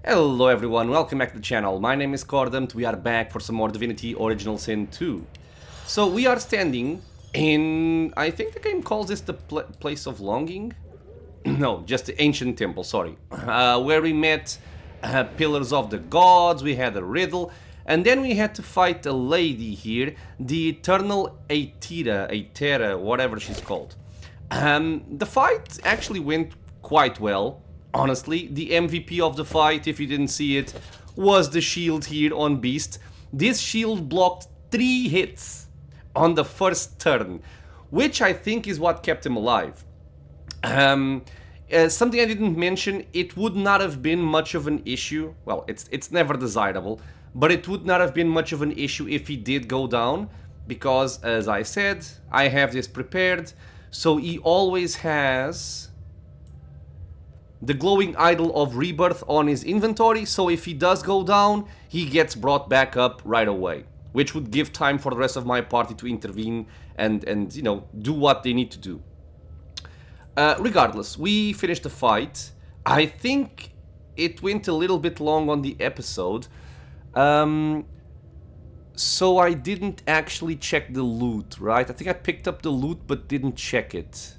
Hello everyone, welcome back to the channel. My name is Cordant, we are back for some more Divinity Original Sin 2. So we are standing in... I think the game calls this the Place of Longing? No, just the Ancient Temple, sorry. Where we met Pillars of the Gods, we had a riddle, and then we had to fight a lady here, the Eternal Aetera, whatever she's called. The fight actually went quite well. Honestly, the MVP of the fight, if you didn't see it, was the shield here on Beast. This shield blocked 3 hits on the first turn, which I think is what kept him alive. Something I didn't mention, it would not have been much of an issue. Well, it's never desirable, but it would not have been much of an issue if he did go down, because, as I said, I have this prepared, so he always has the glowing idol of rebirth on his inventory, so if he does go down, he gets brought back up right away, which would give time for the rest of my party to intervene and you know, do what they need to do. Regardless, we finished the fight. I think it went a little bit long on the episode, so I didn't actually check the loot, right? I think I picked up the loot but didn't check it.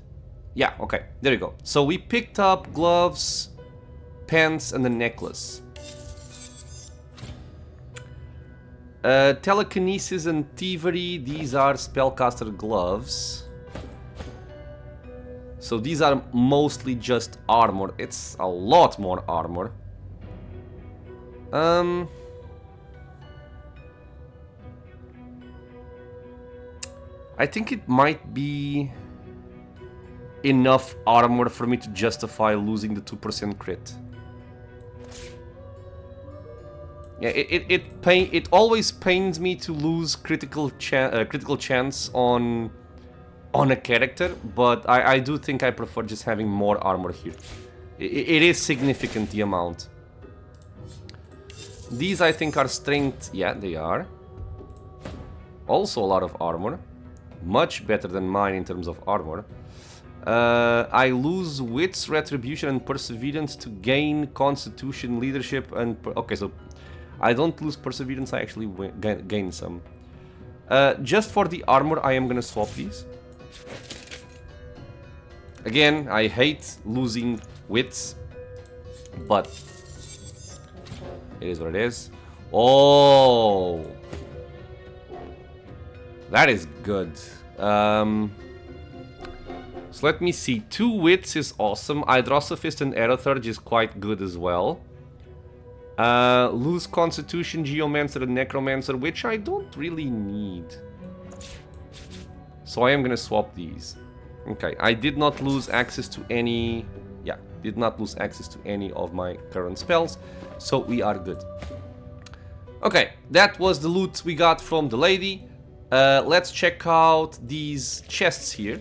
Yeah, okay, there you go. So we picked up gloves, pants, and a necklace. Telekinesis and thievery, these are spellcaster gloves. So these are mostly just armor. It's a lot more armor. I think it might be enough armor for me to justify losing the 2% crit. Yeah, it always pains me to lose critical chance on a character, but I do think I prefer just having more armor here. It is significant, the amount. These I think are strength. Yeah, they are. Also a lot of armor. Much better than mine in terms of armor. I lose wits, retribution, and perseverance to gain constitution, leadership, and... okay, so I don't lose perseverance, I actually gain some. Just for the armor, I am gonna swap these. Again, I hate losing wits, but it is what it is. Oh! That is good. So let me see, 2 wits is awesome, Hydrosophist and Aerothurge is quite good as well. Lose Constitution, Geomancer and Necromancer, which I don't really need. So I am gonna swap these. Okay, I did not lose access to any... yeah, did not lose access to any of my current spells, so we are good. Okay, that was the loot we got from the lady. Let's check out these chests here.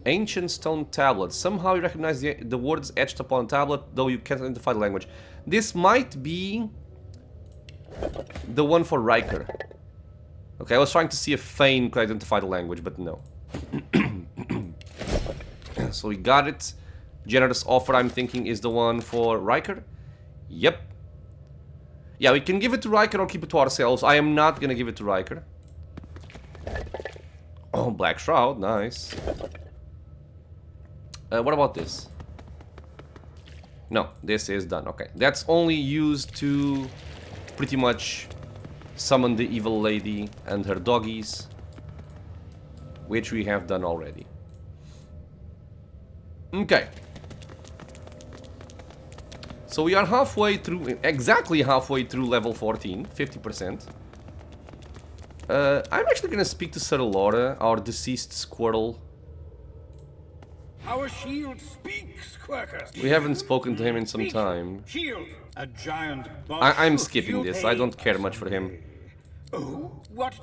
Ancient stone tablet. Somehow you recognize the words etched upon a tablet, though you can't identify the language. This might be the one for Ryker. Okay, I was trying to see if Fane could identify the language, but no. So we got it. Generous offer, I'm thinking, is the one for Ryker. Yep. Yeah, we can give it to Ryker or keep it to ourselves. I am not gonna give it to Ryker. Oh, Black Shroud, nice. What about this? No, this is done. Okay, that's only used to pretty much summon the evil lady and her doggies, which we have done already. Okay. So we are halfway through, exactly halfway through level 14, 50%. I'm actually gonna speak to Sir Laura, our deceased squirrel. Our shield speaks, Quirker. We haven't spoken to him in some time. Shield, a giant I'm skipping this. I don't care much for him. Oh, what?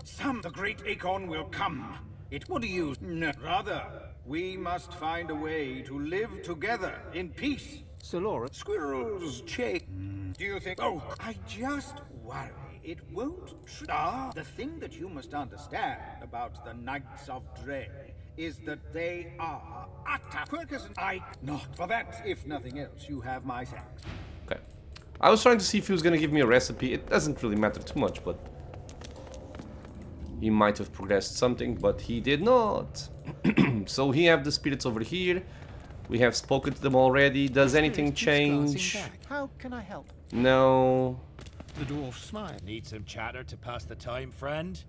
The great Acorn will come. It would use. No, rather, we must find a way to live together in peace. Sir Laura, Squirrels check. Do you think? Oh, I just worry it won't. The thing that you must understand about the Knights of Dre is that they are utter quirkers, and I not for that. If nothing else, you have my thanks. Okay. I was trying to see if he was gonna give me a recipe. It doesn't really matter too much, but he might have progressed something, but he did not. So we have the spirits over here. We have spoken to them already. Does anything change? How can I help? No. The dwarf smiled. Need some chatter to pass the time, friend?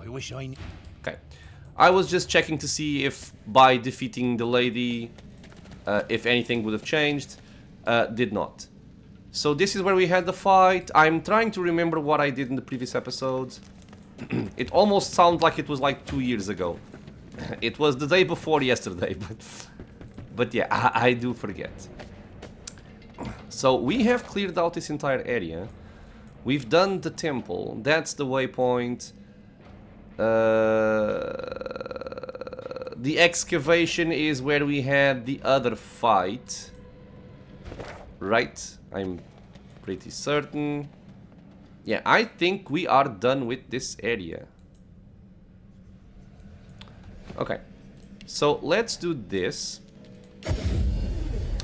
I wish I knew. Okay. I was just checking to see if by defeating the lady, if anything would have changed. Did not. So this is where we had the fight. I'm trying to remember what I did in the previous episodes. It almost sounds like it was like 2 years ago. It was the day before yesterday, but yeah, I do forget. So we have cleared out this entire area. We've done the temple. That's the waypoint. The excavation is where we had the other fight. Right? I'm pretty certain. Yeah, I think we are done with this area. Okay. So let's do this.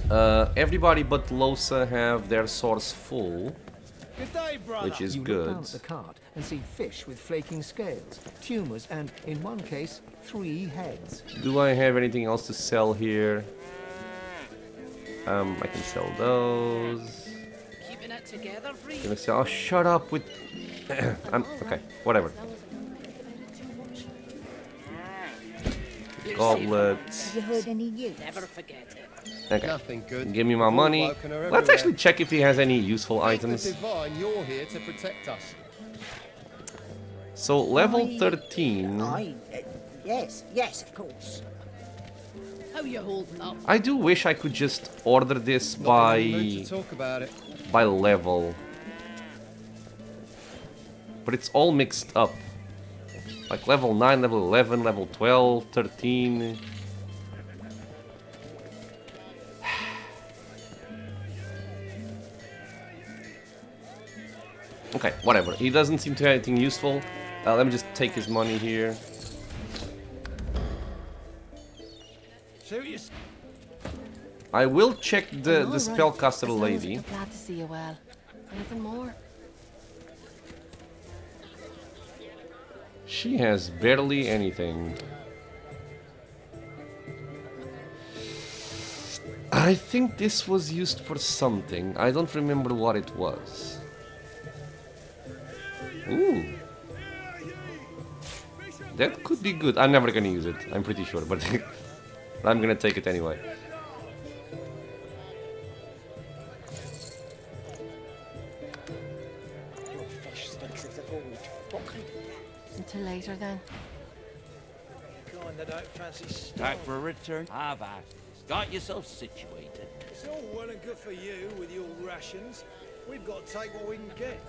Everybody but Losa have their swords full, Good day, brother. which is You good. look down at the cart and see fish with flaking scales, tumors, and, in one case, 3 heads. Do I have anything else to sell here? I can sell those. Keeping it together, Bree. Gonna sell. Oh, shut up with. Okay, whatever. Goblets. Have you heard any news? Never forget it. Okay. Nothing good. Give me my money. Woken are Let's everywhere. actually check if he has any useful Thank the items. divine, you're here to protect us. So level 13. Yes, of course. How you holding up? I do wish I could just order this Not in the mood by to talk about it. level. But it's all mixed up. Like level 9, level 11, level 12, 13. Okay, whatever. He doesn't seem to have anything useful. Let me just take his money here. I will check the spellcaster lady. Glad to see you well. Anything more? She has barely anything. I think this was used for something. I don't remember what it was. Ooh. That could be good. I'm never gonna use it, I'm pretty sure, but I'm gonna take it anyway. Until later then. Kind that don't fancy Back for a return? Have at it. Got yourself situated. It's all well and good for you with your rations. We've got to take what we can get.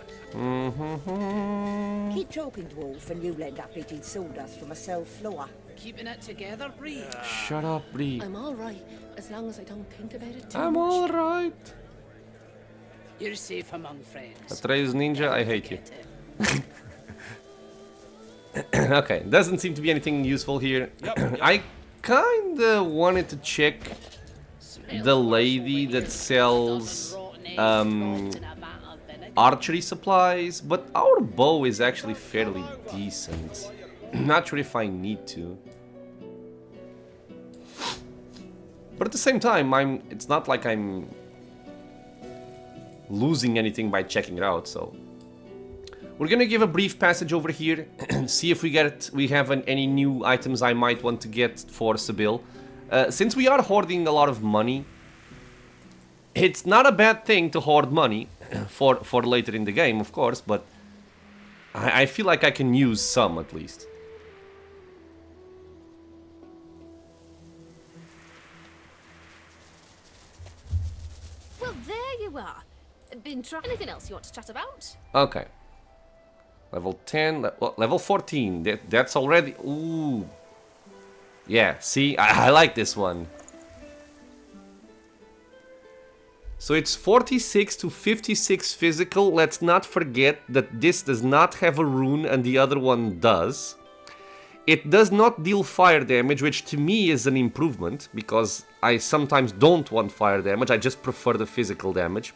Keep talking, dwarf, and you'll end up eating sawdust from a cell floor. Keeping it together, Bree. Shut up, Bree. I'm alright, as long as I don't think about it too I'm much. alright. You're safe among friends. Atreus Ninja, I hate you. Forget it. Okay, doesn't seem to be anything useful here. I kinda wanted to check the lady that sells archery supplies, but our bow is actually fairly decent. Not sure if I need to. But at the same time, it's not like I'm losing anything by checking it out, so we're gonna give a brief passage over here and see if we have any new items I might want to get for Sibyl. Since we are hoarding a lot of money, it's not a bad thing to hoard money for later in the game, of course, but I feel like I can use some at least. Well, there you are. Been trying anything else you want to chat about? Okay. Level 10, level 14. That's already... Ooh. Yeah, see? I like this one. So it's 46 to 56 physical. Let's not forget that this does not have a rune and the other one does. It does not deal fire damage, which to me is an improvement, because I sometimes don't want fire damage, I just prefer the physical damage.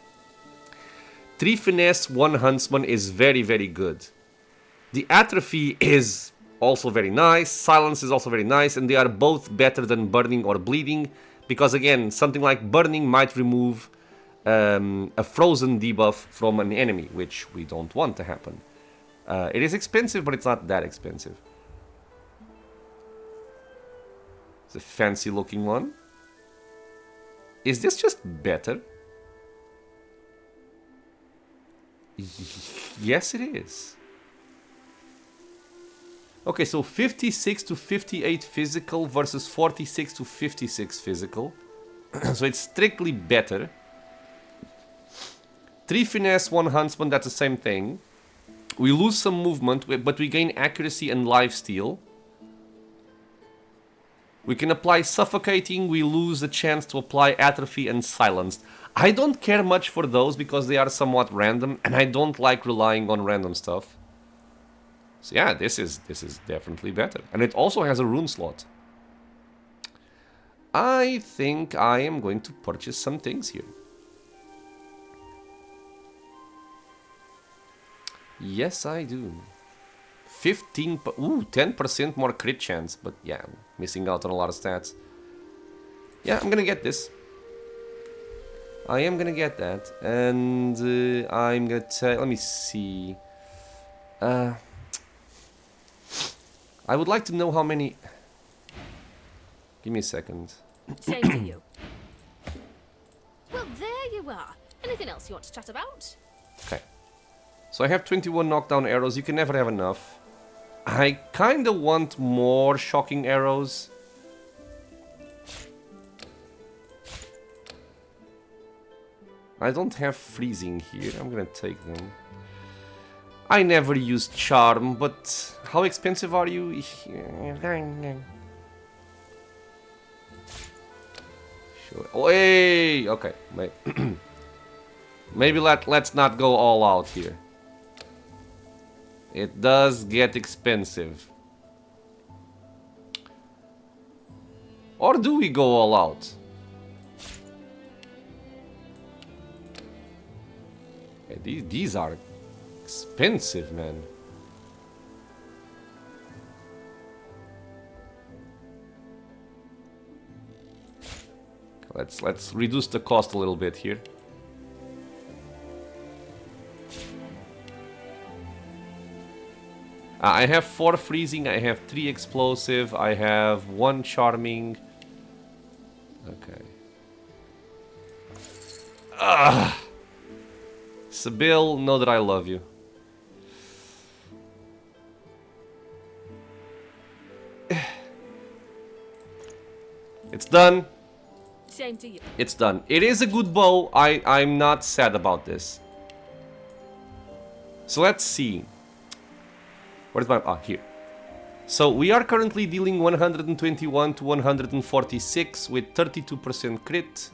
3 finesse, 1 huntsman is very, very good. The atrophy is also very nice, silence is also very nice, and they are both better than burning or bleeding, because again, something like burning might remove a frozen debuff from an enemy, which we don't want to happen. It is expensive, but it's not that expensive. It's a fancy looking one. Is this just better? Yes, it is. Okay, so 56 to 58 physical versus 46 to 56 physical. So it's strictly better. 3 finesse, 1 huntsman, that's the same thing. We lose some movement, but we gain accuracy and lifesteal. We can apply suffocating, we lose the chance to apply atrophy and silenced. I don't care much for those because they are somewhat random, and I don't like relying on random stuff. So yeah, this is definitely better. And it also has a rune slot. I think I am going to purchase some things here. Yes, I do. 10% more crit chance, but yeah, I'm missing out on a lot of stats. Yeah, I'm gonna get this. I am gonna get that, and I'm gonna tell. Let me see. I would like to know how many. Give me a second. Same to you. Well, there you are. Anything else you want to chat about? Okay. So I have 21 knockdown arrows. You can never have enough. I kinda want more shocking arrows. I don't have freezing here. I'm gonna take them. I never use charm, but how expensive are you? Sure. Oh, hey! Okay, maybe let's not go all out here. It does get expensive. Or do we go all out? Okay, these are expensive, man. Let's reduce the cost a little bit here. I have 4 freezing, I have 3 explosive, I have 1 charming. Okay. Sybil, know that I love you. It's done. Same to you. It's done. It is a good bow. I'm not sad about this. So let's see. Where's my... Ah, here. So we are currently dealing 121 to 146 with 32% crit.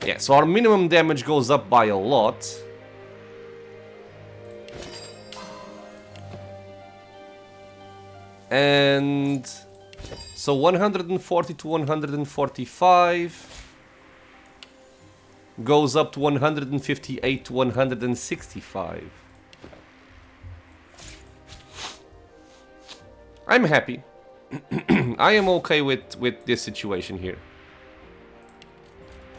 Yeah, so our minimum damage goes up by a lot. And so 140 to 145 goes up to 158 to 165. I'm happy. I am okay with this situation here.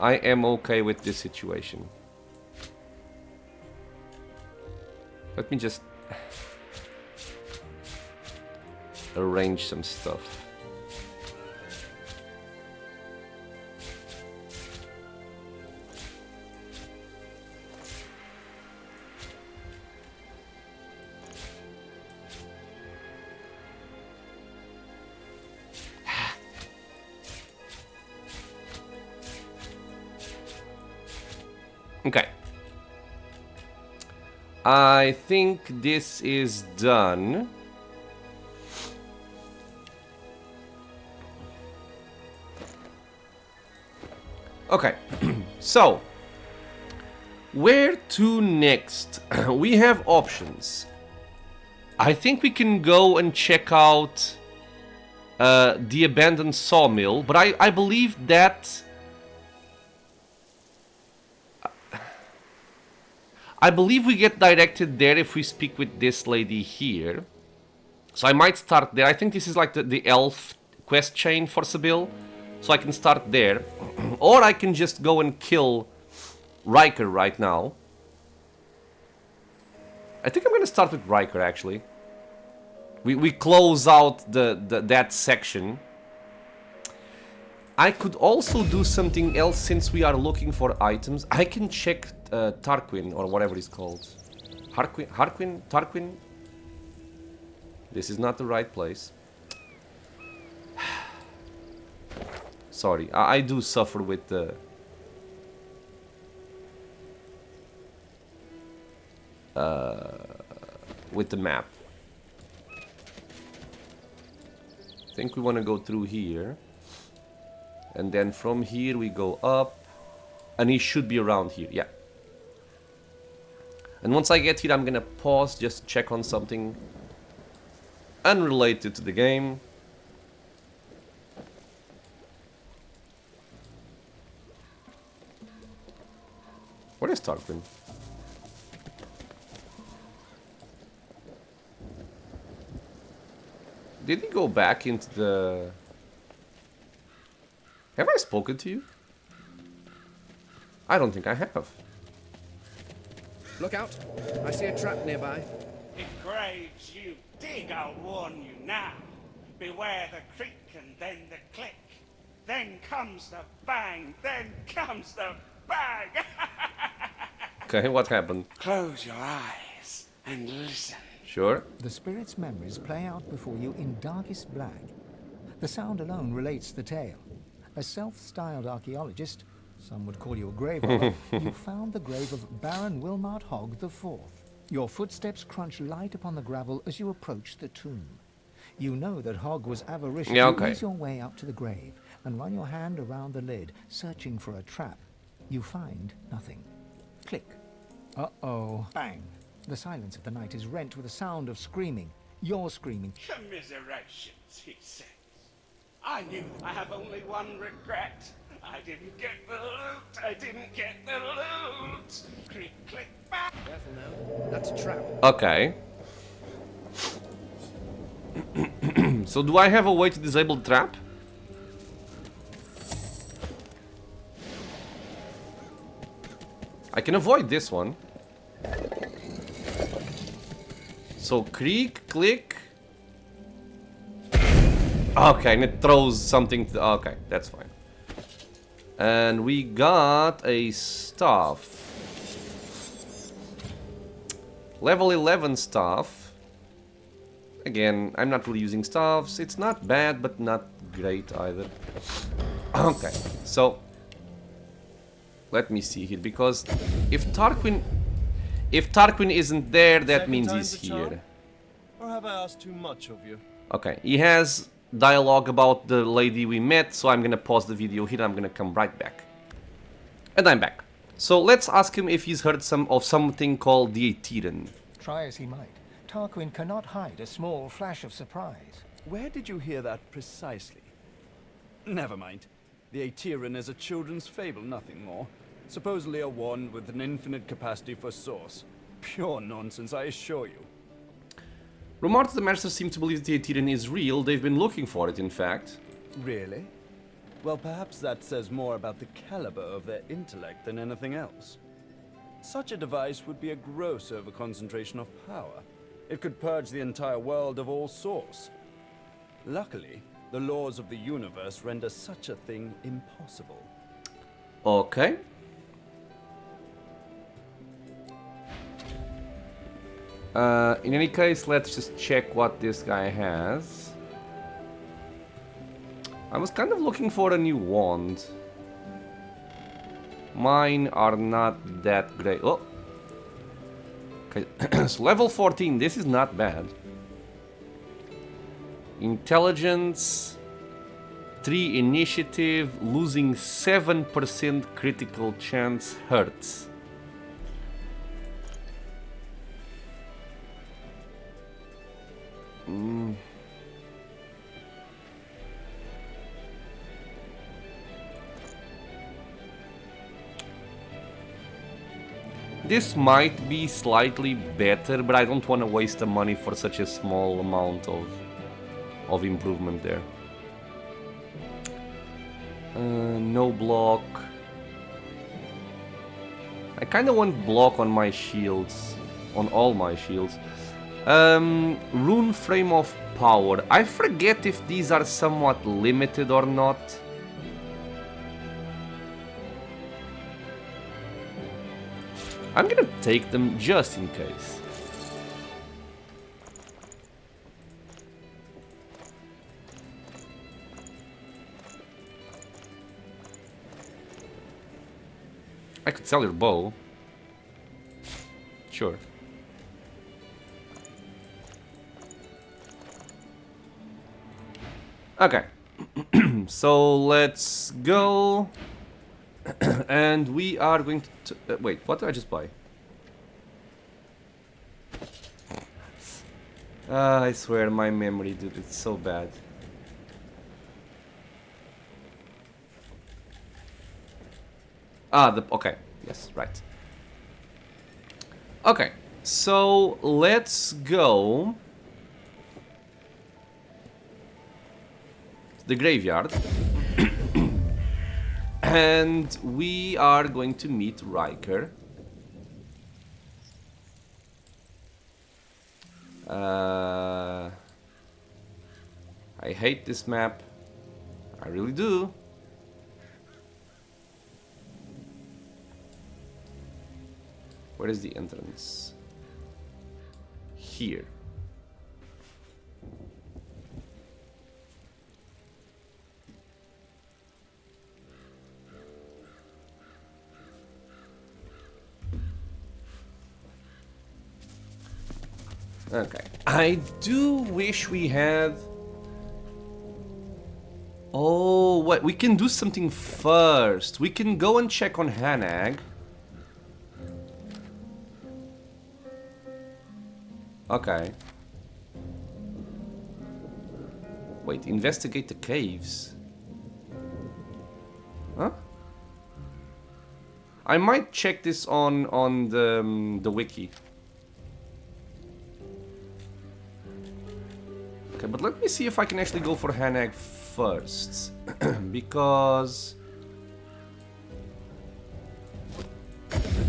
I am okay with this situation. Let me just arrange some stuff. Okay. I think this is done. Okay. So, Where to next? We have options. I think we can go and check out the abandoned sawmill, but I believe that... I believe we get directed there if we speak with this lady here. So I might start there. I think this is like the elf quest chain for Sibyl. So I can start there. Or I can just go and kill Ryker right now. I think I'm gonna start with Ryker actually. We close out that section. I could also do something else since we are looking for items. I can check Tarquin or whatever it's called. Tarquin? This is not the right place. Sorry, I do suffer with the... with the map. I think we want to go through here. And then from here we go up. And he should be around here, yeah. And once I get here I'm gonna pause just to check on something unrelated to the game. What is Tarquin? Did he go back into the... Have I spoken to you? I don't think I have. Look out! I see a trap nearby. If graves you dig, I'll warn you now. Beware the creak and then the click. Then comes the bang, then comes the bang. Okay, what happened? Close your eyes and listen. Sure. The spirit's memories play out before you in darkest black. The sound alone relates the tale. A self-styled archaeologist, some would call you a grave robber, you found the grave of Baron Wilmart Hogg IV. Your footsteps crunch light upon the gravel as you approach the tomb. You know that Hogg was avaricious. Yeah, okay. You ease your way up to the grave and run your hand around the lid, searching for a trap. You find nothing. Click. Uh-oh. Bang. The silence of the night is rent with a sound of screaming. You're screaming. Commiserations, he says. I knew I have only one regret. I didn't get the loot. I didn't get the loot. Click, click, back. Careful now. That's a trap. Okay. So do I have a way to disable the trap? I can avoid this one. So creak, click. Okay, and it throws something to... Okay, that's fine. And we got a staff. Level 11 staff. Again, I'm not really using staffs. It's not bad, but not great either. Okay, so... Let me see here, because if Tarquin isn't there, that means he's here. Or have I asked too much of you? Okay, he has dialogue about the lady we met, so I'm gonna pause the video here and I'm gonna come right back. And I'm back. So let's ask him if he's heard of something called the ErinE. Try as he might, Tarquin cannot hide a small flash of surprise. Where did you hear that precisely? Never mind. The ErinE is a children's fable, nothing more. Supposedly a wand with an infinite capacity for source. Pure nonsense, I assure you. Rumor to the Masters seem to believe the ErinE is real. They've been looking for it, in fact. Really? Well, perhaps that says more about the caliber of their intellect than anything else. Such a device would be a gross overconcentration of power. It could purge the entire world of all source. Luckily, the laws of the universe render such a thing impossible. Okay. In any case, let's just check what this guy has. I was kind of looking for a new wand. Mine are not that great. Oh! Okay, so level 14, this is not bad. Intelligence, 3 initiative, losing 7% critical chance hurts. This might be slightly better, but I don't want to waste the money for such a small amount of improvement there. No block. I kind of want block on my shields, on all my shields. Rune Frame of Power. I forget if these are somewhat limited or not. I'm gonna take them just in case. I could sell your bow. Sure. Okay. So let's go. And we are going to... wait, what did I just buy? I swear, my memory, dude, it's so bad. Okay, yes, right. Okay, so let's go to the graveyard. And we are going to meet Ryker. I hate this map. I really do. Where is the entrance? Here. Okay. I do wish we had... Oh, what? We can do something first. We can go and check on Hanag. Okay. Wait, investigate the caves. Huh? I might check this on the wiki. Okay, but let me see if I can actually go for Hanag first. Because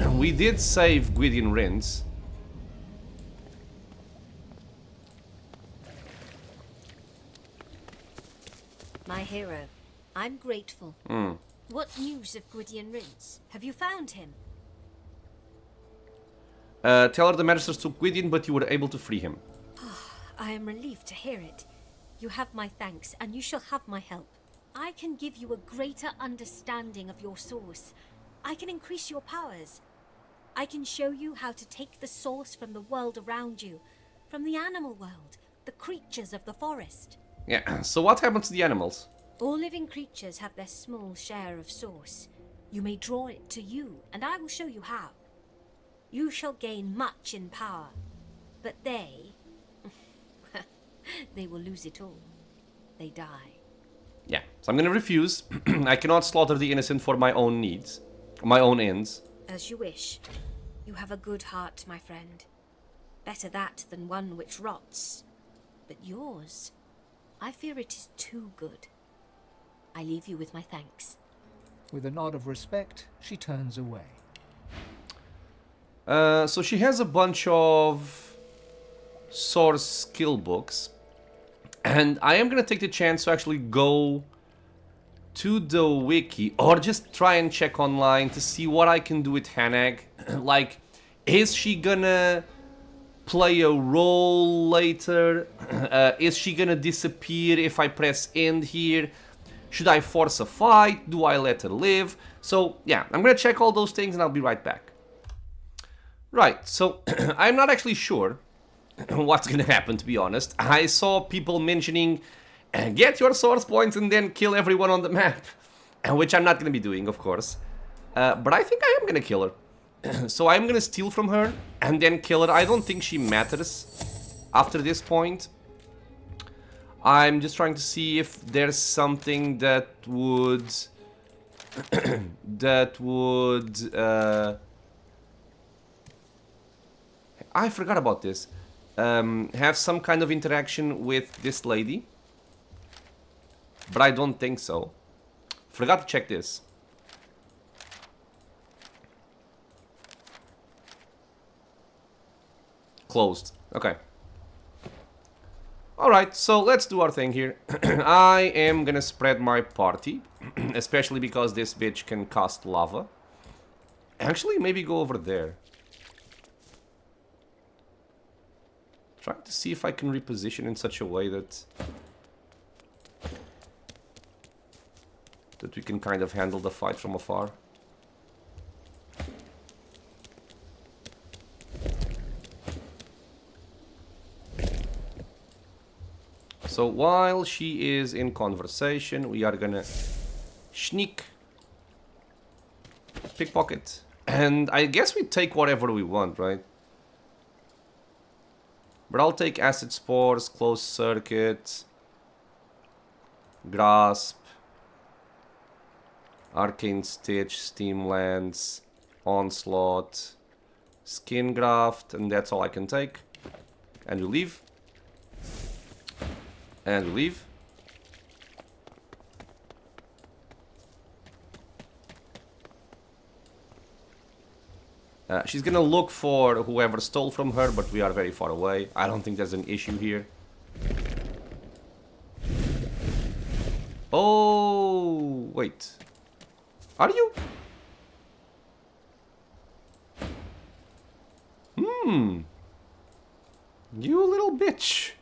we did save Gwydion Rins. My hero, I'm grateful. What news of Gwydion Rins? Have you found him? Tell her the Magisters took Gwydion, but you were able to free him. I am relieved to hear it. You have my thanks, and you shall have my help. I can give you a greater understanding of your source. I can increase your powers. I can show you how to take the source from the world around you, from the animal world, the creatures of the forest. Yeah, so what happens to the animals? All living creatures have their small share of source. You may draw it to you, and I will show you how. You shall gain much in power, but they will lose it all. They die. Yeah, so I'm gonna refuse. I cannot slaughter the innocent for my own needs, my own ends. As you wish. You have a good heart, my friend. Better that than one which rots. But yours, I fear it is too good. I leave you with my thanks. With a nod of respect, she turns away. So she has a bunch of source skill books. And I am gonna take the chance to actually go to the wiki or just try and check online to see what I can do with Hanag. Like, is she gonna play a role later? Is she gonna disappear if I press end here? Should I force a fight? Do I let her live? So yeah, I'm gonna check all those things and I'll be right back. Right, so I'm not actually sure what's gonna happen, to be honest. I saw people mentioning get your source points and then kill everyone on the map, which I'm not gonna be doing, of course. But I think I am gonna kill her. So I'm gonna steal from her and then kill her. I don't think she matters after this point. I'm just trying to see if there's something that would that would I forgot about this. Have some kind of interaction with this lady, but I don't think so. Forgot to check this. Closed. Okay. Alright, so let's do our thing here. I am gonna spread my party, especially because this bitch can cast lava. Actually, maybe go over there. Trying to see if I can reposition in such a way that we can kind of handle the fight from afar. So while she is in conversation, we are gonna sneak, pickpocket, and I guess we take whatever we want, right? But I'll take acid spores, closed circuit, grasp, arcane stitch, steam lance, onslaught, skin graft, and that's all I can take. And we leave. And we leave. She's gonna look for whoever stole from her, but we are very far away. I don't think there's an issue here. Oh, wait. Are you? You little bitch.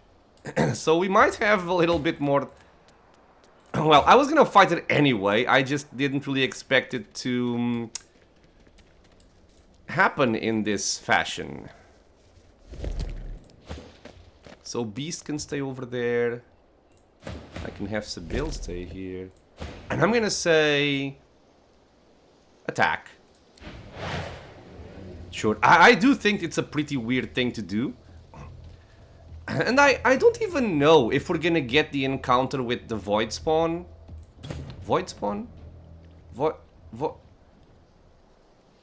So we might have a little bit more... Well, I was gonna fight it anyway. I just didn't really expect it to happen in this fashion. So Beast can stay over there. I can have Sybil stay here. And I'm gonna say... attack. Sure. I do think it's a pretty weird thing to do. And I don't even know if we're gonna get the encounter with the Void Spawn. Void Spawn?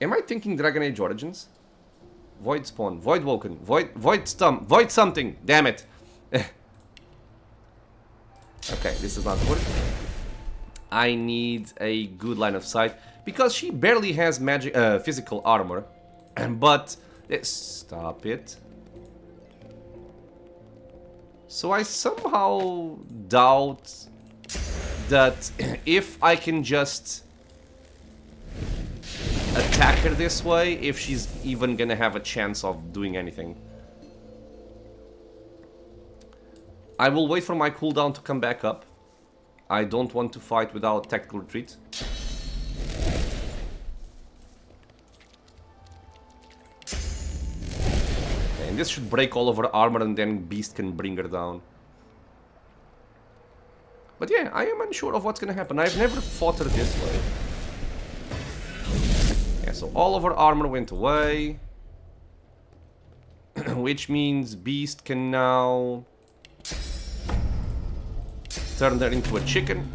Am I thinking Dragon Age Origins? Void Spawn, Void Woken, Void Stump, Void something, damn it. Okay, this is not good. I need a good line of sight because she barely has magic, physical armor. But stop it. So I somehow doubt that if I can just attack her this way, if she's even gonna have a chance of doing anything. I will wait for my cooldown to come back up. I don't want to fight without tactical retreat. Okay, and this should break all of her armor and then Beast can bring her down. But yeah, I am unsure of what's gonna happen. I've never fought her this way. Yeah, so all of her armor went away. Which means Beast can now turn her into a chicken.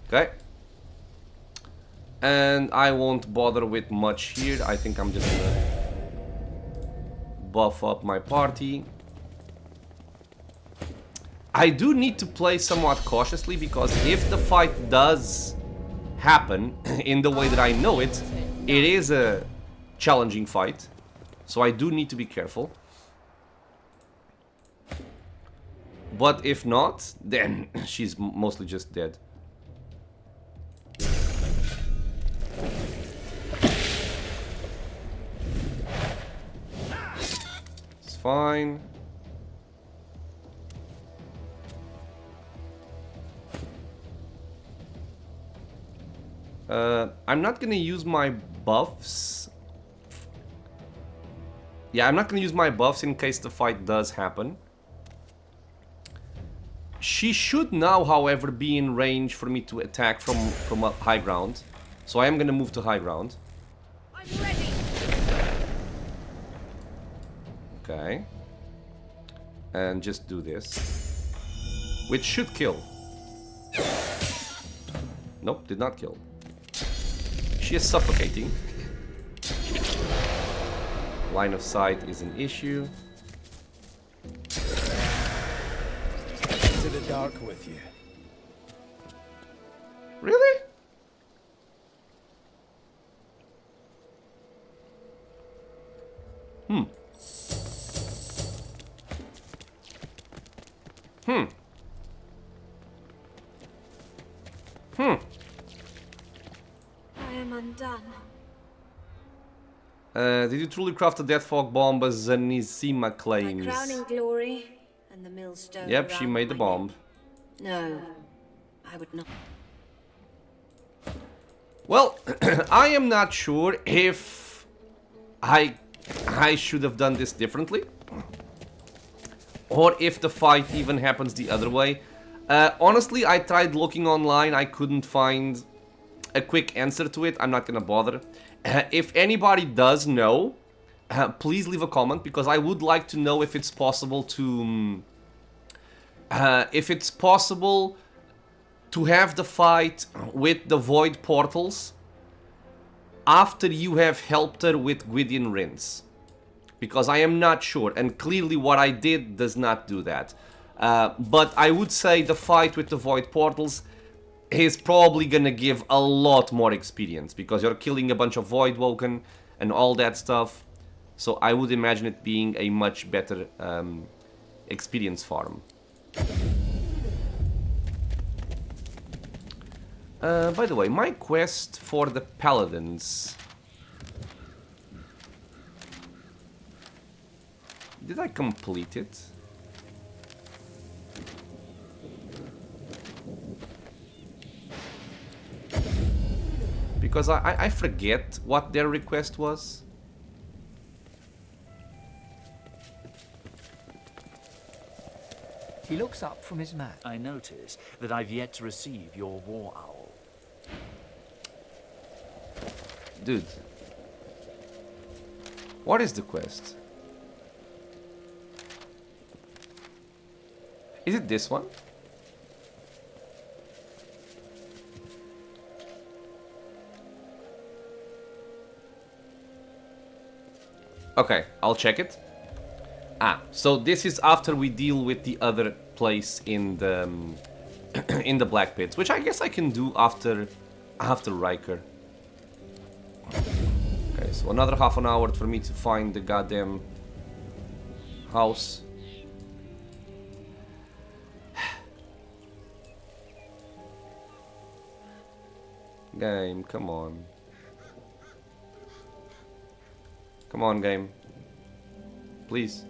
Okay. And I won't bother with much here. I think I'm just gonna buff up my party. I do need to play somewhat cautiously because if the fight does happen in the way that I know it, it is a challenging fight. So I do need to be careful. But if not, then she's mostly just dead. It's fine. I'm not gonna use my buffs. Yeah, I'm not gonna use my buffs in case the fight does happen. She should now, however, be in range for me to attack from a high ground. So I am gonna move to high ground. I'm ready. Okay. And just do this. Which should kill. Nope, did not kill. She is suffocating. Line of sight is an issue. Into the dark with you. Really? Hmm. I am undone. Did you truly craft a death fog bomb, as Zanizima My claims? crowning glory and the millstone. Yep, she around made the my bomb. neck. No, I would not. Well, I am not sure if I should have done this differently, or if the fight even happens the other way. Honestly, I tried looking online, I couldn't find a quick answer to it. I'm not gonna bother. If anybody does know, please leave a comment, because I would like to know if it's possible to have the fight with the void portals after you have helped her with Gwydion Rins. Because I am not sure, and clearly what I did does not do that. But I would say the fight with the void portals is probably gonna give a lot more experience, because you're killing a bunch of void woken and all that stuff. So I would imagine it being a much better experience farm. By the way, my quest for the paladins. Did I complete it? Because I forget what their request was. He looks up from his map. I notice that I've yet to receive your war owl. Dude. What is the quest? Is it this one? Okay, I'll check it. Ah, so this is after we deal with the other place in the in the Blackpits, which I guess I can do after Ryker. Okay, so another half an hour for me to find the goddamn house. Game, come on. Come on, game. Please.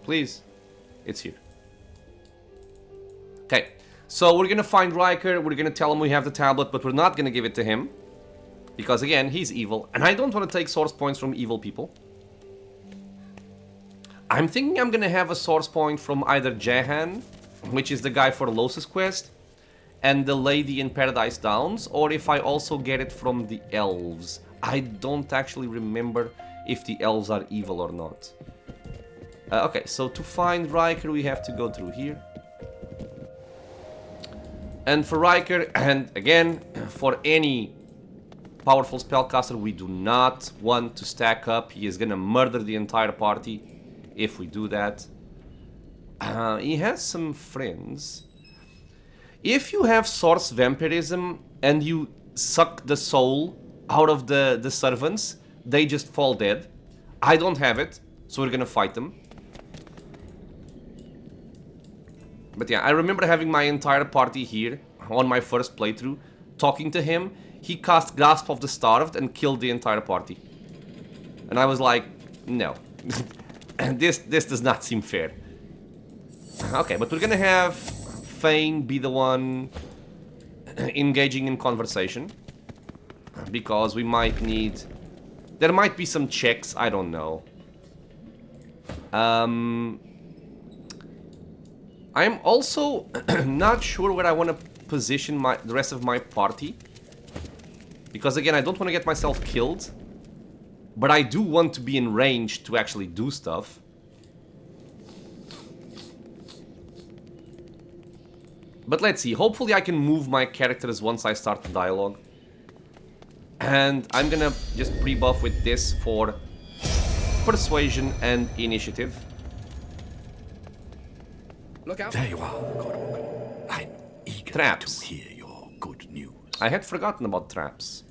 Please. It's here. Okay. So we're gonna find Ryker, we're gonna tell him we have the tablet, but we're not gonna give it to him. Because again, he's evil, and I don't want to take source points from evil people. I'm thinking I'm gonna have a source point from either Jahan, which is the guy for Los's quest, and the lady in Paradise Downs, or if I also get it from the elves. I don't actually remember if the elves are evil or not. Okay, so to find Ryker we have to go through here. And for Ryker, and again, for any powerful spellcaster, we do not want to stack up. He is gonna murder the entire party if we do that. He has some friends. If you have source vampirism and you suck the soul out of the servants, they just fall dead. I don't have it, so we're gonna fight them. But yeah, I remember having my entire party here on my first playthrough, talking to him. He cast Grasp of the Starved and killed the entire party. And I was like, no. this does not seem fair. Okay, but we're gonna have Fane be the one engaging in conversation. Because we might need... There might be some checks, I don't know. I'm also not sure where I want to position the rest of my party. Because again, I don't want to get myself killed. But I do want to be in range to actually do stuff. But let's see. Hopefully I can move my characters once I start the dialogue. And I'm gonna just pre-buff with this for persuasion and initiative. Look out. There you are, Godwalker. I'm eager Traps. to hear your good news. I had forgotten about traps.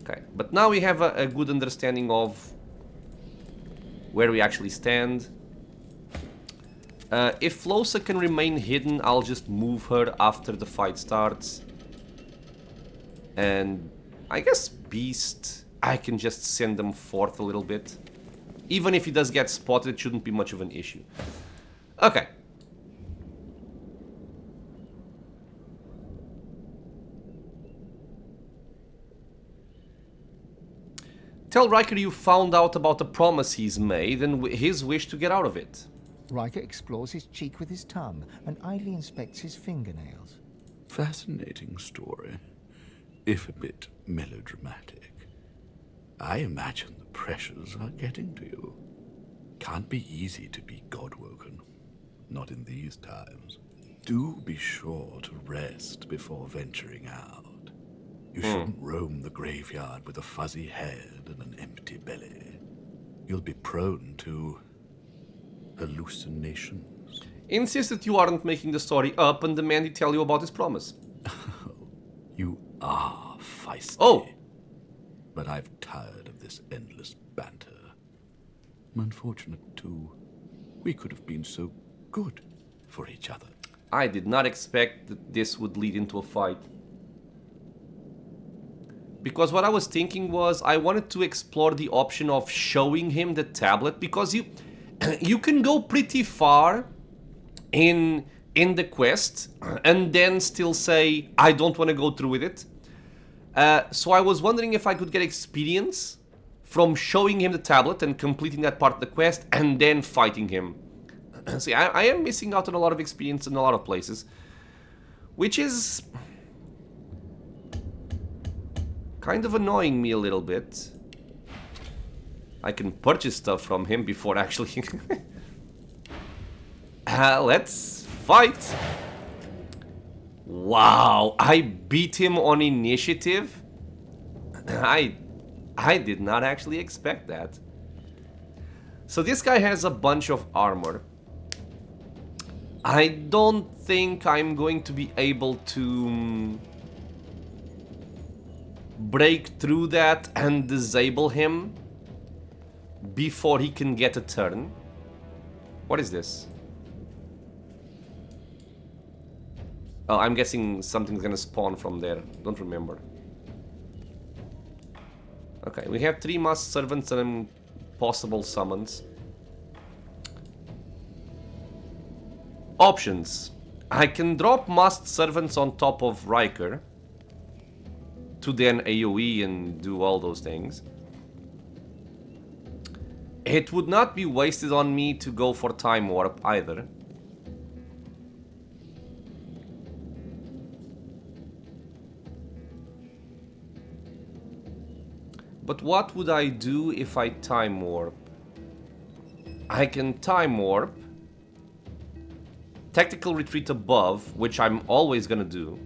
Okay, but now we have a good understanding of where we actually stand. If Flosa can remain hidden, I'll just move her after the fight starts. And I guess Beast, I can just send them forth a little bit. Even if he does get spotted, it shouldn't be much of an issue. Okay. Tell Ryker you found out about the promise he's made and his wish to get out of it. Ryker explores his cheek with his tongue and idly inspects his fingernails. Fascinating story, if a bit melodramatic. I imagine the pressures are getting to you. Can't be easy to be Godwoken, not in these times. Do be sure to rest before venturing out. You shouldn't roam the graveyard with a fuzzy head and an empty belly. You'll be prone to hallucinations. Insist that you aren't making the story up and demand he tell you about his promise. You are feisty. Oh! But I've tired of this endless banter. Unfortunate, too. We could have been so good for each other. I did not expect that this would lead into a fight. Because what I was thinking was I wanted to explore the option of showing him the tablet, because you can go pretty far in the quest and then still say I don't want to go through with it. So I was wondering if I could get experience from showing him the tablet and completing that part of the quest and then fighting him. See, I am missing out on a lot of experience in a lot of places, which is kind of annoying me a little bit. I can purchase stuff from him before actually... let's fight! Wow, I beat him on initiative? I did not actually expect that. So this guy has a bunch of armor. I don't think I'm going to be able to break through that and disable him before he can get a turn. What is this? Oh, I'm guessing something's gonna spawn from there. Don't remember. Okay, we have 3 masked servants and possible summons. Options. I can drop masked servants on top of Ryker to then AoE and do all those things. It would not be wasted on me to go for Time Warp either. But what would I do if I Time Warp? I can Time Warp, Tactical Retreat above, which I'm always gonna do.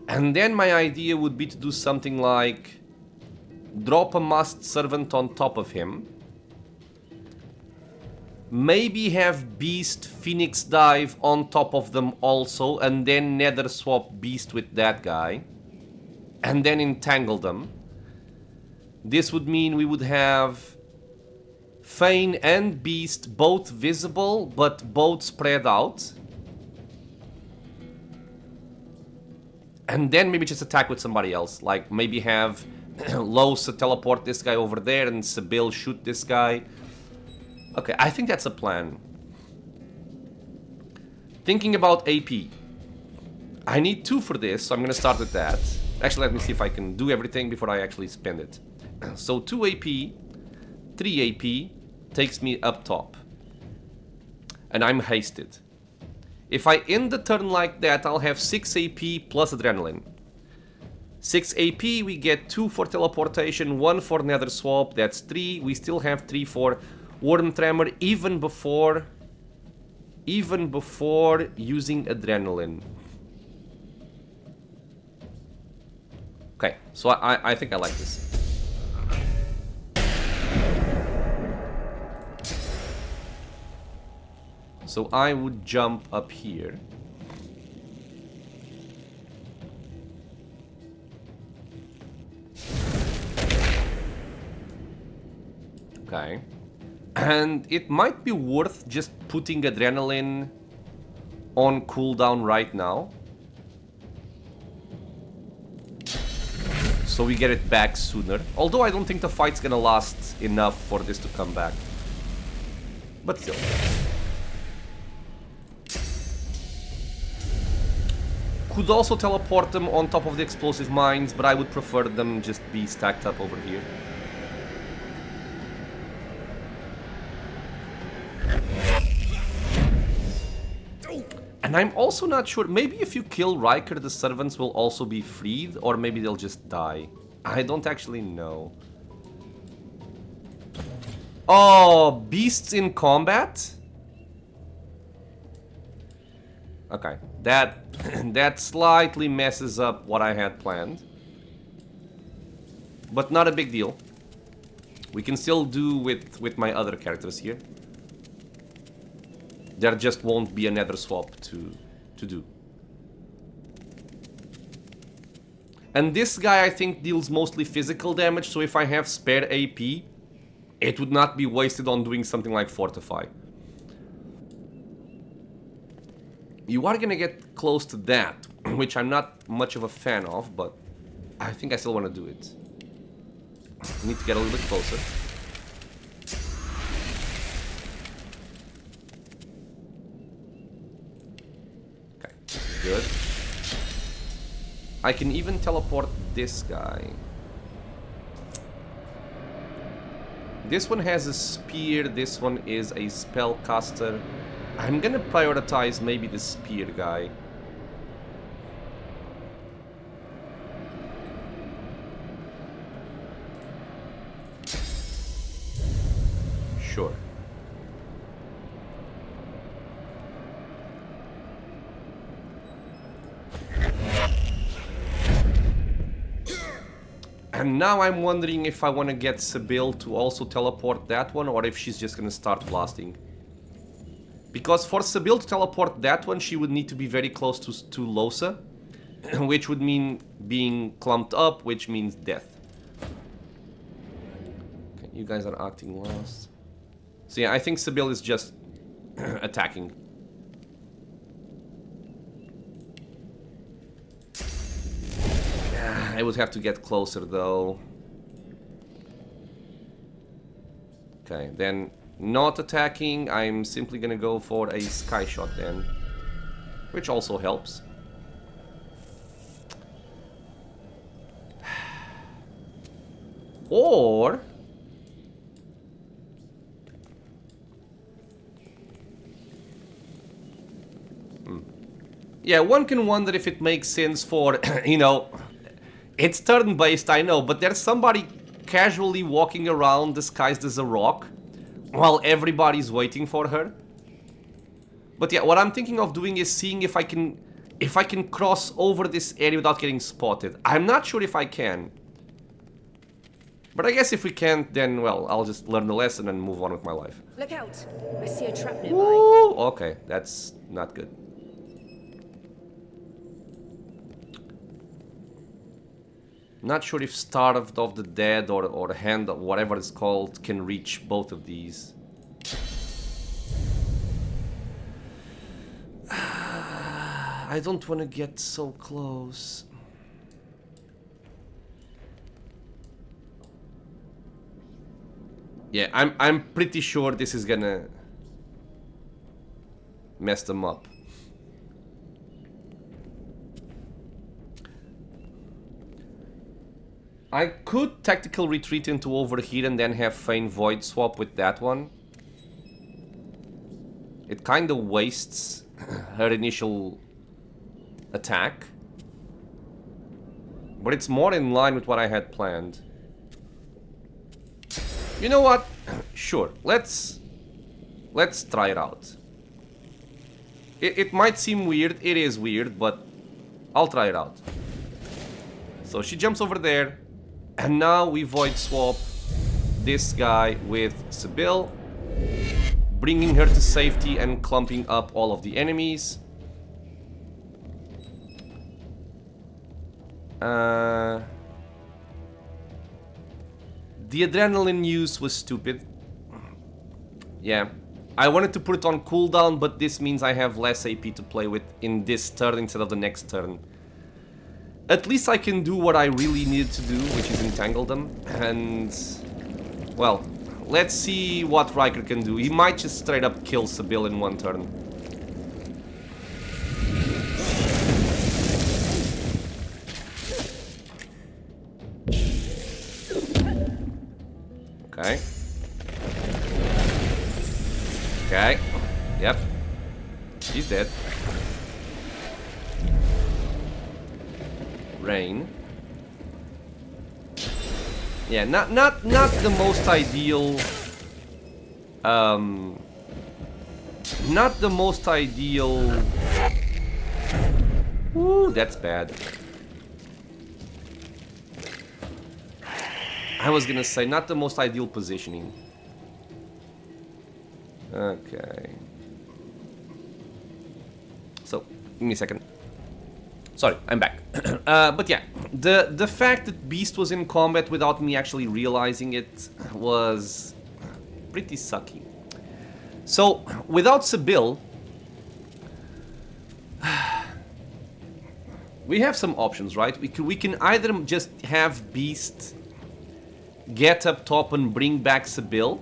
And then my idea would be to do something like drop a masked servant on top of him. Maybe have Beast Phoenix dive on top of them also, and then nether swap Beast with that guy. And then entangle them. This would mean we would have Fane and Beast both visible, but both spread out. And then maybe just attack with somebody else. Like maybe have Losa teleport this guy over there and Sibyl shoot this guy. Okay, I think that's a plan. Thinking about AP. I need 2 for this, so I'm gonna start with that. Actually, let me see if I can do everything before I actually spend it. So 2 AP, 3 AP takes me up top. And I'm hasted. If I end the turn like that, I'll have 6 AP plus adrenaline. 6 AP, we get 2 for teleportation, 1 for nether swap, that's 3. We still have 3 for worm tremor even before using adrenaline. Okay, so I think I like this. So I would jump up here. Okay. And it might be worth just putting adrenaline on cooldown right now. So we get it back sooner. Although I don't think the fight's gonna last enough for this to come back. But still. Could also teleport them on top of the explosive mines, but I would prefer them just be stacked up over here. And I'm also not sure, maybe if you kill Ryker, the servants will also be freed, or maybe they'll just die. I don't actually know. Oh, beasts in combat? Okay, that slightly messes up what I had planned. But not a big deal. We can still do with my other characters here. There just won't be another swap to do. And this guy, I think, deals mostly physical damage, so if I have spare AP, it would not be wasted on doing something like Fortify. You are gonna get close to that, which I'm not much of a fan of, but I think I still want to do it. I need to get a little bit closer. Okay, good. I can even teleport this guy. This one has a spear, this one is a spellcaster. I'm gonna prioritize maybe the spear guy. Sure. And now I'm wondering if I want to get Sybil to also teleport that one, or if she's just gonna start blasting. Because for Sybil to teleport that one, she would need to be very close to Losa, which would mean being clumped up, which means death. Okay, you guys are acting lost. So yeah, I think Sybil is just attacking. I would have to get closer though. Okay, then not attacking, I'm simply gonna go for a sky shot then, which also helps. Or yeah, one can wonder if it makes sense for, you know, it's turn-based, I know, but there's somebody casually walking around disguised as a rock while everybody's waiting for her. But yeah, what I'm thinking of doing is seeing if I can cross over this area without getting spotted. I'm not sure if I can. But I guess if we can't, then, well, I'll just learn the lesson and move on with my life. Look out! I see a trap nearby. Ooh, okay, that's not good. Not sure if Starved of the Dead or Hand, whatever it's called, can reach both of these. I don't want to get so close. Yeah, I'm pretty sure this is gonna mess them up. I could tactical retreat into over here and then have Feign Void swap with that one. It kind of wastes her initial attack. But it's more in line with what I had planned. You know what? Sure, let's try it out. It might seem weird, it is weird, but I'll try it out. So she jumps over there, and now we void swap this guy with Sybil, bringing her to safety and clumping up all of the enemies. The adrenaline use was stupid. Yeah. I wanted to put it on cooldown, but this means I have less AP to play with in this turn instead of the next turn. At least I can do what I really needed to do, which is entangle them. And, well, let's see what Ryker can do. He might just straight up kill Sybil in one turn. Okay. Okay. Yep. He's dead. Rain. Yeah, not the most ideal. Not the most ideal. Ooh, that's bad. I was gonna say, not the most ideal positioning. Okay. So, give me a second. Sorry, I'm back. But yeah, the fact that Beast was in combat without me actually realizing it was pretty sucky. So, without Sybil, we have some options, right? We can either just have Beast get up top and bring back Sybil,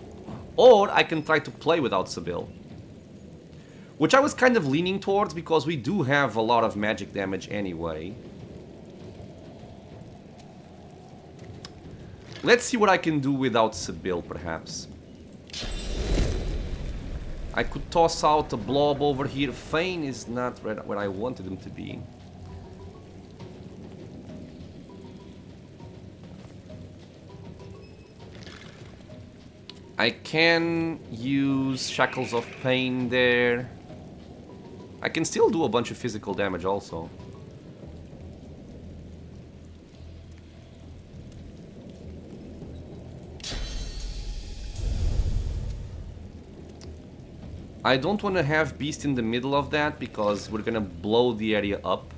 or I can try to play without Sybil. Which I was kind of leaning towards, because we do have a lot of magic damage anyway. Let's see what I can do without Sybil, perhaps. I could toss out a blob over here. Fane is not where I wanted him to be. I can use Shackles of Pain there. I can still do a bunch of physical damage also. I don't want to have Beast in the middle of that, because we're gonna blow the area up.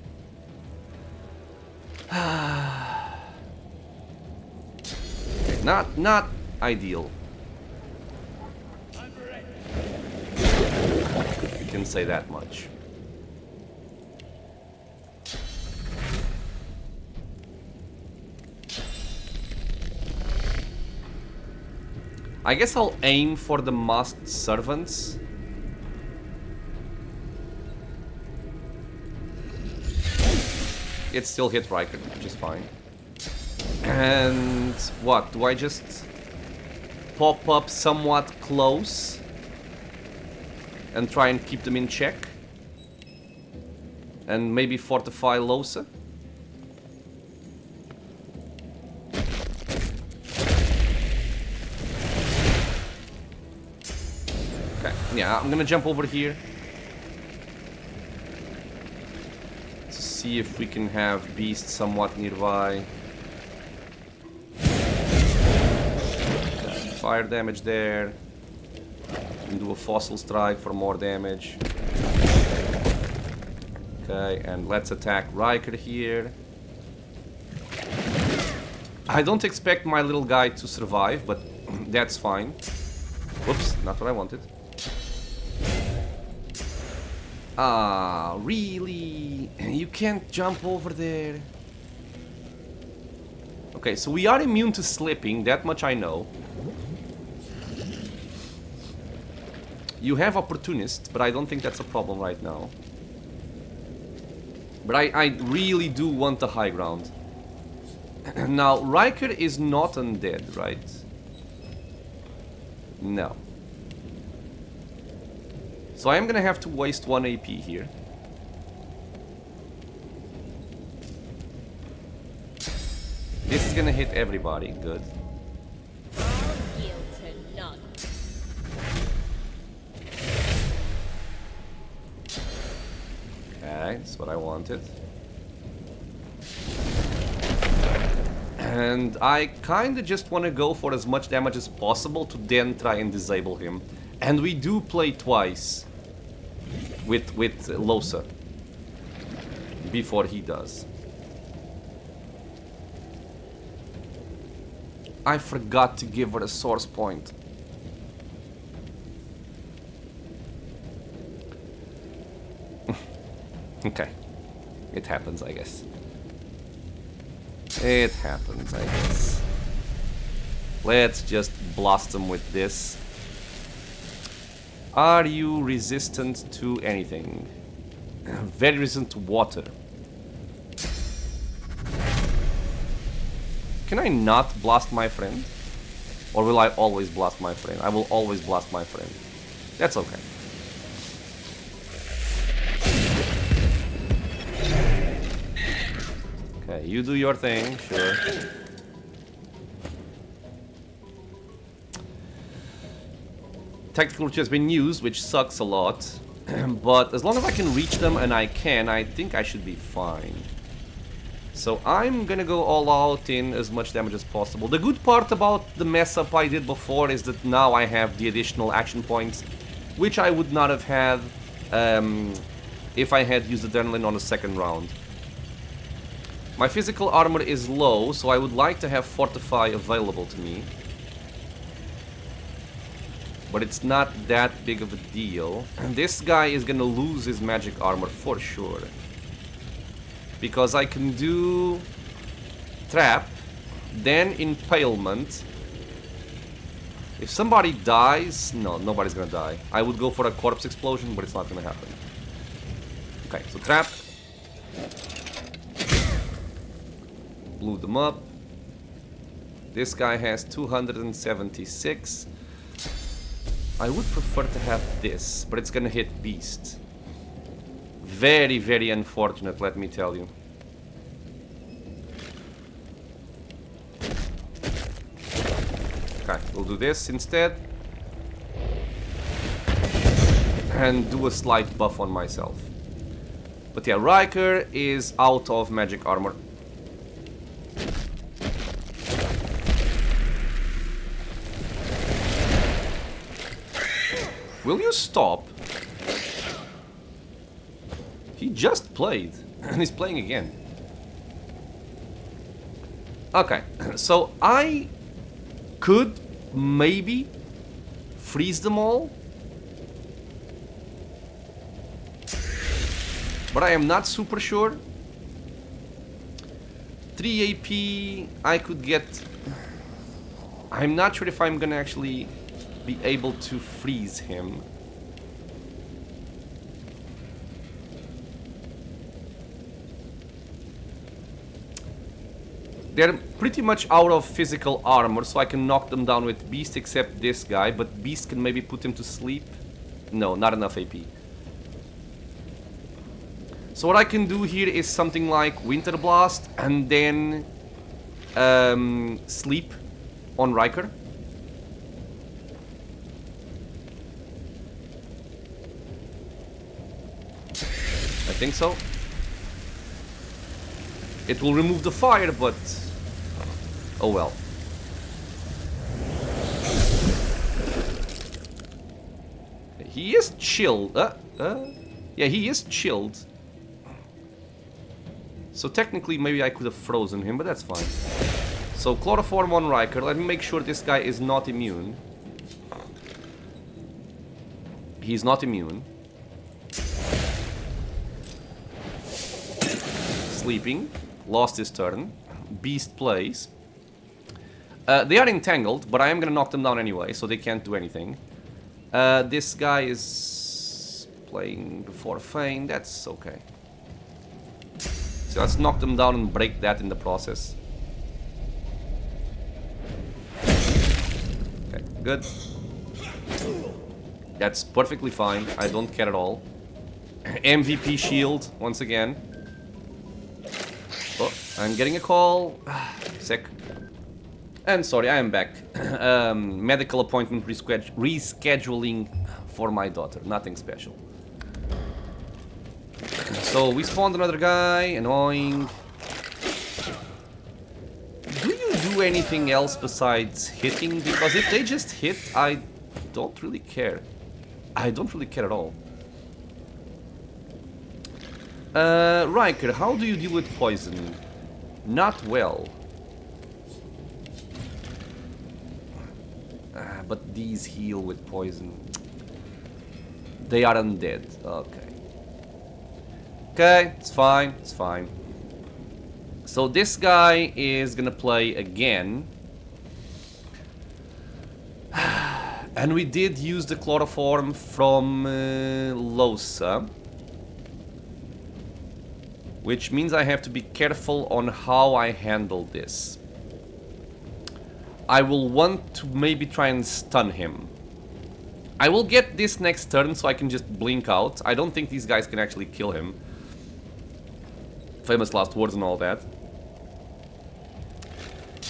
Not ideal. You can say that much. I guess I'll aim for the masked servants. It still hit Ryker, which is fine. And what? Do I just pop up somewhat close and try and keep them in check? And maybe fortify Losa? Okay, yeah, I'm gonna jump over here to see if we can have Beast somewhat nearby. Fire damage there. Can do a Fossil Strike for more damage. Okay, and let's attack Ryker here. I don't expect my little guy to survive, but that's fine. Whoops, not what I wanted. Ah, really? You can't jump over there. Okay, so we are immune to slipping, that much I know. You have Opportunist, but I don't think that's a problem right now. But I really do want the high ground. Now, Ryker is not undead, right? No. So I am gonna have to waste 1 AP here. gonna hit everybody. Good. Yield to none. Okay, that's what I wanted. And I kinda just wanna go for as much damage as possible to then try and disable him. And we do play twice with Losa before he does. I forgot to give her a source point. Okay. It happens, I guess. It happens, I guess. Let's just blast them with this. Are you resistant to anything? Very resistant to water. Can I not blast my friend? Or will I always blast my friend? I will always blast my friend. That's okay. Okay, you do your thing, sure. Tactical retreat has been used, which sucks a lot. But as long as I can reach them, and I can, I think I should be fine. So I'm gonna go all out in as much damage as possible. The good part about the mess up I did before is that now I have the additional action points, which I would not have had if I had used Adrenaline on the second round. My physical armor is low, so I would like to have Fortify available to me. But it's not that big of a deal. And this guy is gonna lose his magic armor for sure. Because I can do Trap, then Impalement. If somebody dies... No, nobody's gonna die. I would go for a Corpse Explosion, but it's not gonna happen. Okay, so Trap. Blew them up. This guy has 276. I would prefer to have this, but it's gonna hit Beast. Very, very unfortunate, let me tell you. Okay, we'll do this instead. And do a slight buff on myself. But yeah, Ryker is out of magic armor. Will you stop? He just played, and he's playing again. Okay, so I could maybe freeze them all. But I am not super sure. 3 AP, I could get... I'm not sure if I'm gonna actually be able to freeze him. They're pretty much out of physical armor, so I can knock them down with Beast, except this guy. But Beast can maybe put him to sleep. No, not enough AP. So what I can do here is something like Winter Blast, and then Sleep on Ryker. I think so. It will remove the fire, but... oh well. He is chilled. Yeah, he is chilled. So technically, maybe I could have frozen him, but that's fine. So Chloroform on Ryker. Let me make sure this guy is not immune. He's not immune. Sleeping. Lost his turn. Beast plays. They are entangled, but I am gonna knock them down anyway, so they can't do anything. This guy is playing before Feign. That's okay. So let's knock them down and break that in the process. Okay, good. That's perfectly fine. I don't care at all. MVP shield once again. Oh, I'm getting a call. Sick. And sorry, I am back. Medical appointment rescheduling for my daughter. Nothing special. So we spawned another guy. Annoying. Do you do anything else besides hitting? Because if they just hit, I don't really care. I don't really care at all. Ryker, how do you deal with poison? Not well. But these heal with poison. They are undead. Okay. Okay, it's fine. It's fine. So this guy is gonna play again. And we did use the chloroform from Losa. Which means I have to be careful on how I handle this. I will want to maybe try and stun him. I will get this next turn so I can just blink out. I don't think these guys can actually kill him. Famous last words and all that.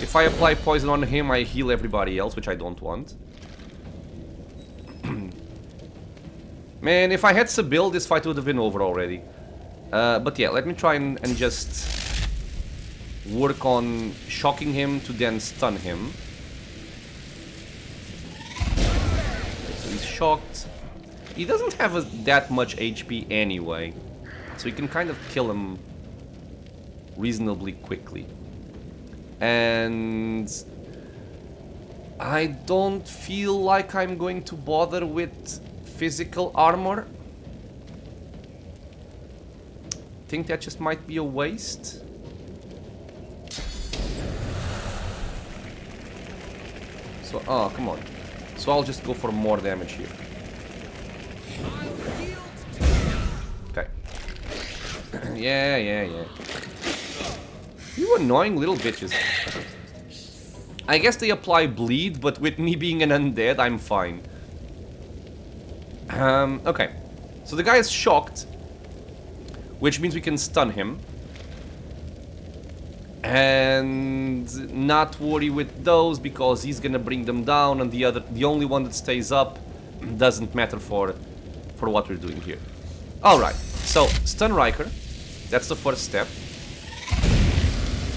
If I apply poison on him, I heal everybody else, which I don't want. Man, if I had Sibyl, this fight would have been over already. But yeah, let me try and just work on shocking him to then stun him. So he's shocked. He doesn't have that much HP anyway, so we can kind of kill him reasonably quickly. And I don't feel like I'm going to bother with physical armor. Think that just might be a waste. So, oh, come on. So I'll just go for more damage here. Okay. Yeah. You annoying little bitches. I guess they apply bleed, but with me being an undead, I'm fine. Okay. So the guy is shocked, which means we can stun him. And not worry with those because he's gonna bring them down, and the only one that stays up doesn't matter for what we're doing here. Alright, so stun Ryker. That's the first step.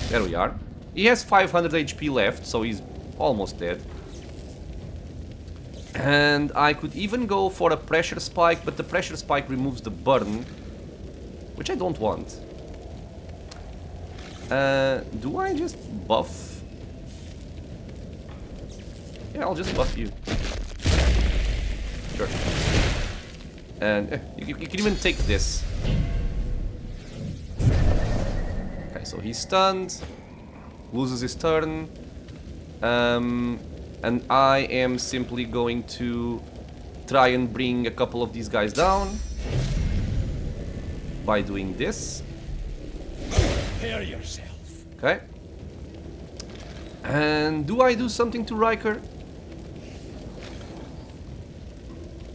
There we are. He has 500 HP left, so he's almost dead. And I could even go for a pressure spike, but the pressure spike removes the burn, which I don't want. Do I just buff? Yeah, I'll just buff you. Sure. And you can even take this. Okay, so he's stunned. Loses his turn. And I am simply going to try and bring a couple of these guys down by doing this. Prepare yourself. Okay. And do I do something to Ryker?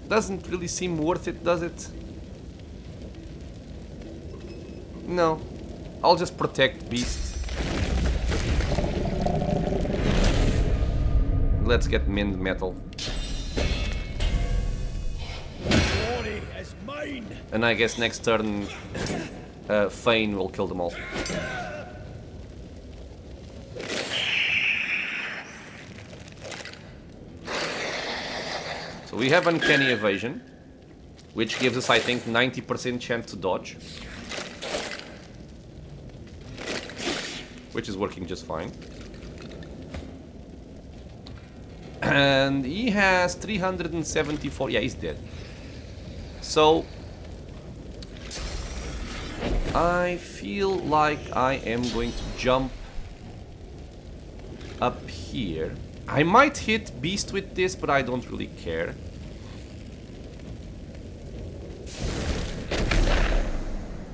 Doesn't really seem worth it, does it? No. I'll just protect Beast. Let's get Mind Metal. Glory is mine. And I guess next turn Fane will kill them all. So we have Uncanny Evasion, which gives us, I think, 90% chance to dodge. Which is working just fine. And he has 374... Yeah, he's dead. So I feel like I am going to jump up here. I might hit Beast with this, but I don't really care.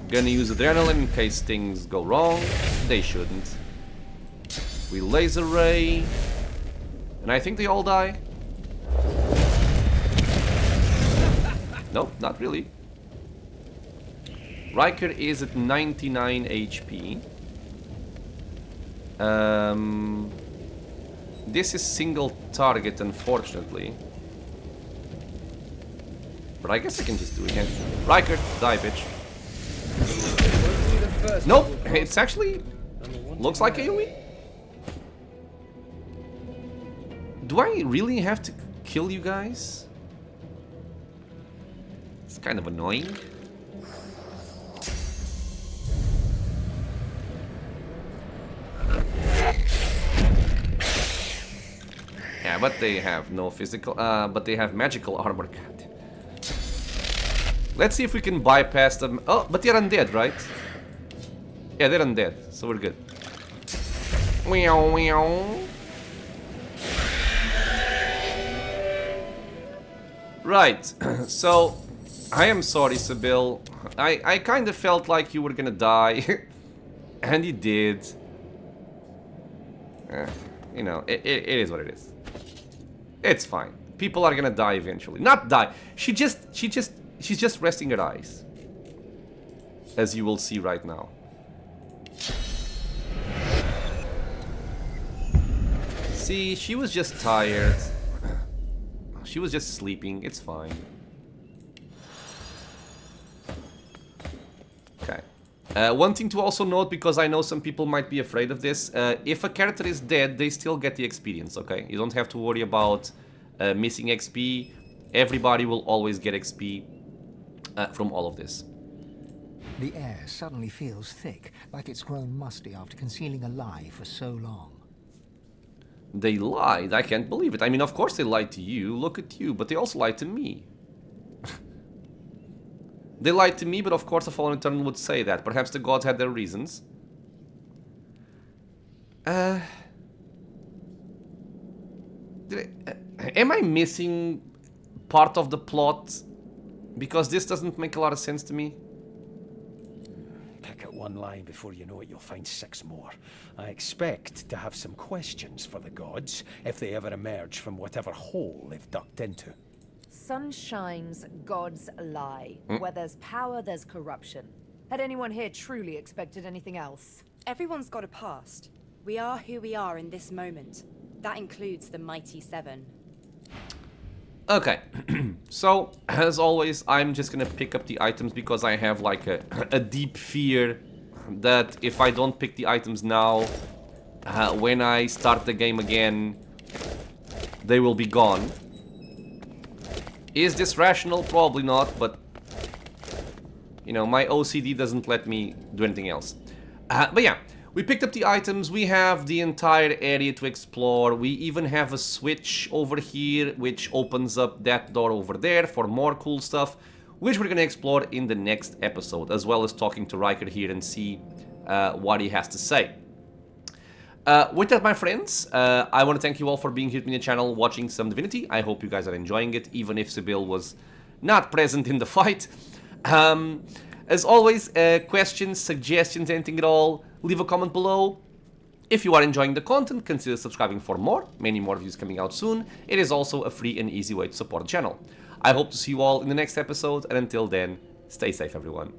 Gonna use Adrenaline in case things go wrong. They shouldn't. We Laser Ray. And I think they all die. Nope, not really. Ryker is at 99 HP. This is single target, unfortunately. But I guess I can just do it again. Ryker, die, bitch. Nope, it's actually... looks like AoE. Do I really have to kill you guys? It's kind of annoying. Yeah, but they have no physical, but they have magical armor. God. Let's see if we can bypass them. Oh, but they're undead, right? Yeah, they're undead, so we're good. Meow, meow. Right, so I am sorry, Sybil. I kind of felt like you were gonna die, and you did. You know, it is what it is. It's fine. People are gonna die eventually. Not die. She's just resting her eyes, as you will see right now. See, she was just tired. She was just sleeping. It's fine. Okay. One thing to also note, because I know some people might be afraid of this, if a character is dead, they still get the experience, okay? You don't have to worry about missing XP. Everybody will always get XP from all of this. The air suddenly feels thick, like it's grown musty after concealing a lie for so long. They lied? I can't believe it. I mean, of course they lied to you. Look at you. But they also lied to me. They lied to me, but of course a Fallen Eternal would say that. Perhaps the gods had their reasons. Am I missing part of the plot? Because this doesn't make a lot of sense to me. Pick at one line before you know it, you'll find 6 more. I expect to have some questions for the gods if they ever emerge from whatever hole they've ducked into. Sun shines, gods lie. Where there's power, there's corruption. Had anyone here truly expected anything else? Everyone's got a past. We are who we are in this moment. That includes the Mighty Seven. Okay, so as always, I'm just gonna pick up the items because I have like a deep fear that if I don't pick the items now, when I start the game again, they will be gone. Is this rational? Probably not, but you know, my OCD doesn't let me do anything else. But yeah, we picked up the items, we have the entire area to explore, we even have a switch over here which opens up that door over there for more cool stuff, which we're gonna explore in the next episode, as well as talking to Ryker here and see what he has to say. With that, my friends, I want to thank you all for being here in the channel watching some Divinity. I hope you guys are enjoying it, even if Sybil was not present in the fight. As always, questions, suggestions, anything at all, leave a comment below. If you are enjoying the content, consider subscribing for more. Many more videos coming out soon. It is also a free and easy way to support the channel. I hope to see you all in the next episode, and until then, stay safe, everyone.